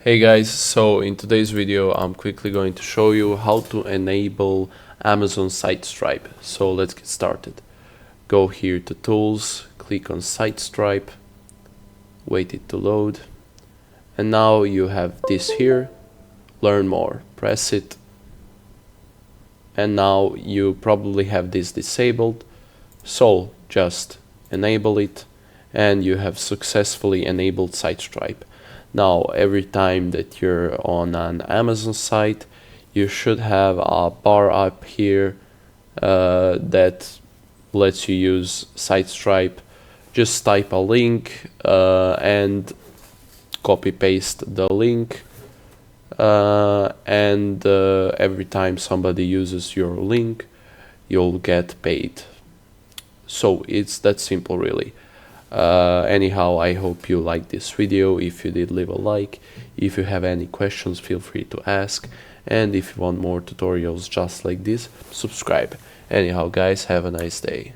Hey guys, so in today's video I'm quickly going to show you how to enable Amazon Site Stripe. So let's get started. Go here to Tools, click on Site Stripe, wait it to load, and now you have this here, Learn More. Press it, and now you probably have this disabled, so just enable it and you have successfully enabled Site Stripe. Now every time that you're on an Amazon site, you should have a bar up here that lets you use Site Stripe. Just type a link and copy paste the link, and every time somebody uses your link, you'll get paid. So it's that simple, really. Anyhow, I hope you liked this video. If you did, leave a like. If you have any questions, feel free to ask, and if you want more tutorials just like this, subscribe. Anyhow guys, have a nice day.